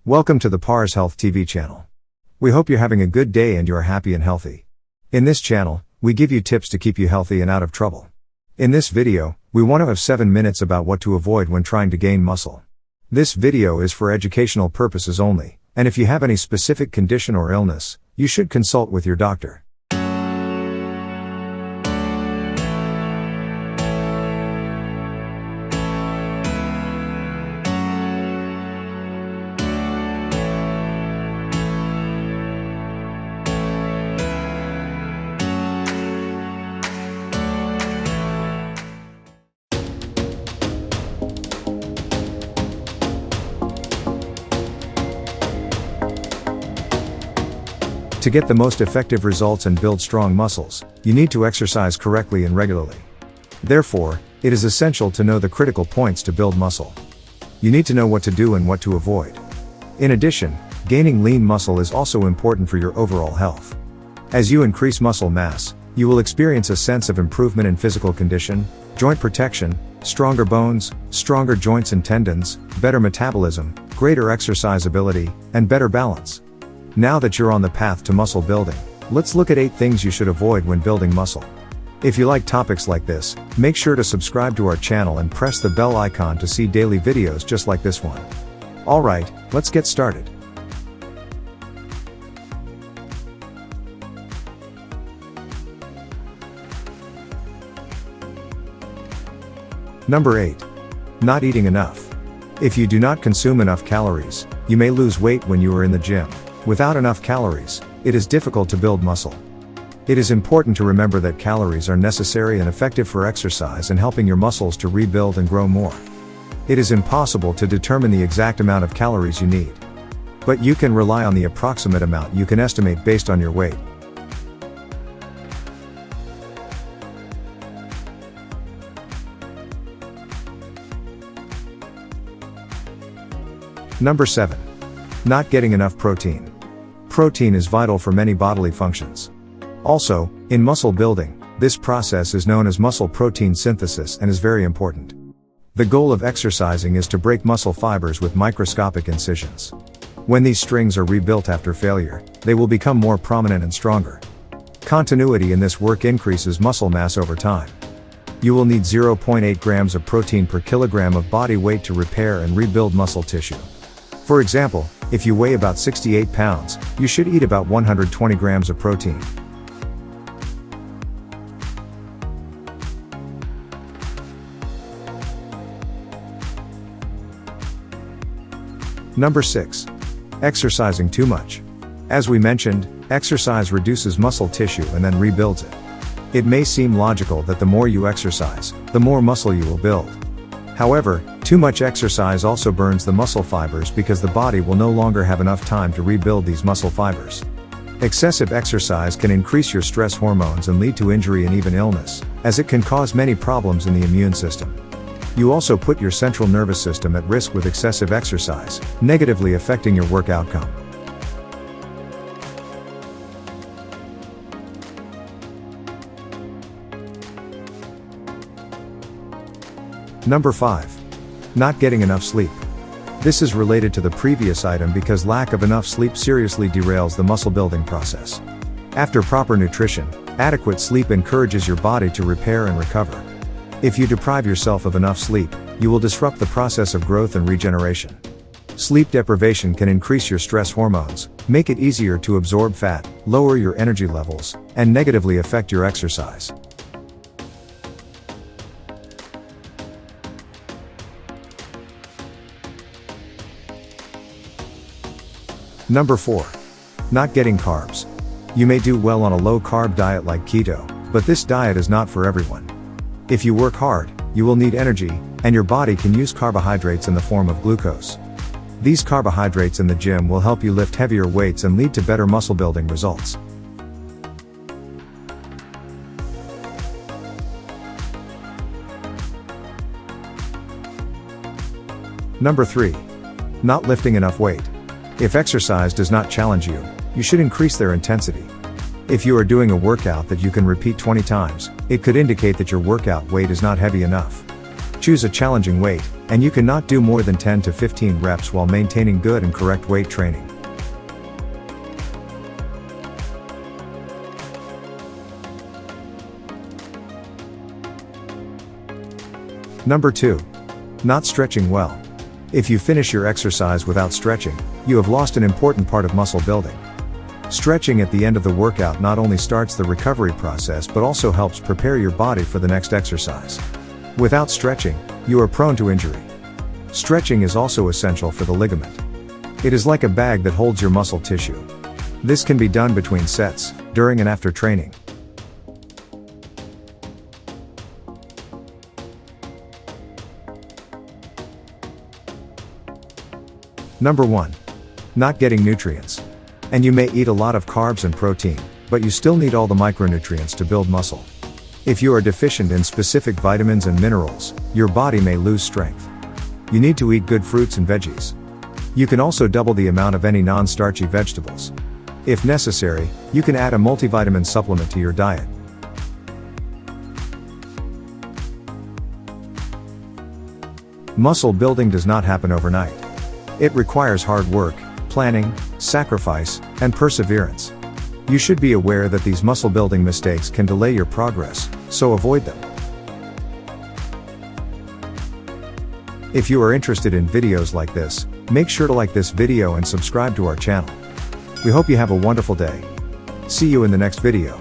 Welcome to the parshealthTV channel. We hope you're having a good day and you are happy and healthy. In this channel, we give you tips to keep you healthy and out of trouble. In this video, we want to have 7 minutes about what to avoid when trying to gain muscle. This video is for educational purposes only, and if you have any specific condition or illness, you should consult with your doctor. To get the most effective results and build strong muscles, you need to exercise correctly and regularly. Therefore, it is essential to know the critical points to build muscle. You need to know what to do and what to avoid. In addition, gaining lean muscle is also important for your overall health. As you increase muscle mass, you will experience a sense of improvement in physical condition, joint protection, stronger bones, stronger joints and tendons, better metabolism, greater exercise ability, and better balance. Now that you're on the path to muscle building, let's look at 8 things you should avoid when building muscle. If you like topics like this, make sure to subscribe to our channel and press the bell icon to see daily videos just like this one. Alright, let's get started. Number 8. Not eating enough. If you do not consume enough calories, you may lose weight when you are in the gym. Without enough calories, it is difficult to build muscle. It is important to remember that calories are necessary and effective for exercise and helping your muscles to rebuild and grow more. It is impossible to determine the exact amount of calories you need. But you can rely on the approximate amount you can estimate based on your weight. Number 7. Not getting enough protein. Protein is vital for many bodily functions. Also, in muscle building, this process is known as muscle protein synthesis and is very important. The goal of exercising is to break muscle fibers with microscopic incisions. When these strings are rebuilt after failure, they will become more prominent and stronger. Continuity in this work increases muscle mass over time. You will need 0.8 grams of protein per kilogram of body weight to repair and rebuild muscle tissue. For example, if you weigh about 68 pounds, you should eat about 120 grams of protein. Number 6. Exercising too much. As we mentioned, exercise reduces muscle tissue and then rebuilds it. It may seem logical that the more you exercise, the more muscle you will build. However, too much exercise also burns the muscle fibers because the body will no longer have enough time to rebuild these muscle fibers. Excessive exercise can increase your stress hormones and lead to injury and even illness, as it can cause many problems in the immune system. You also put your central nervous system at risk with excessive exercise, negatively affecting your work outcome. Number 5. Not getting enough sleep. This is related to the previous item because lack of enough sleep seriously derails the muscle building process. After proper nutrition, adequate sleep encourages your body to repair and recover. If you deprive yourself of enough sleep, you will disrupt the process of growth and regeneration. Sleep deprivation can increase your stress hormones, make it easier to absorb fat, lower your energy levels, and negatively affect your exercise. Number 4. Not getting carbs. You may do well on a low-carb diet like keto, but this diet is not for everyone. If you work hard, you will need energy, and your body can use carbohydrates in the form of glucose. These carbohydrates in the gym will help you lift heavier weights and lead to better muscle building results. Number 3. Not lifting enough weight. If exercise does not challenge you, you should increase their intensity. If you are doing a workout that you can repeat 20 times, it could indicate that your workout weight is not heavy enough. Choose a challenging weight, and you cannot do more than 10 to 15 reps while maintaining good and correct weight training. Number 2. Not stretching well. If you finish your exercise without stretching, you have lost an important part of muscle building. Stretching at the end of the workout not only starts the recovery process but also helps prepare your body for the next exercise. Without stretching, you are prone to injury. Stretching is also essential for the ligament. It is like a bag that holds your muscle tissue. This can be done between sets, during and after training. Number 1. Not getting nutrients. And you may eat a lot of carbs and protein, but you still need all the micronutrients to build muscle. If you are deficient in specific vitamins and minerals, your body may lose strength. You need to eat good fruits and veggies. You can also double the amount of any non-starchy vegetables. If necessary, you can add a multivitamin supplement to your diet. Muscle building does not happen overnight. It requires hard work, planning, sacrifice, and perseverance. You should be aware that these muscle building mistakes can delay your progress, so avoid them. If you are interested in videos like this, make sure to like this video and subscribe to our channel. We hope you have a wonderful day. See you in the next video.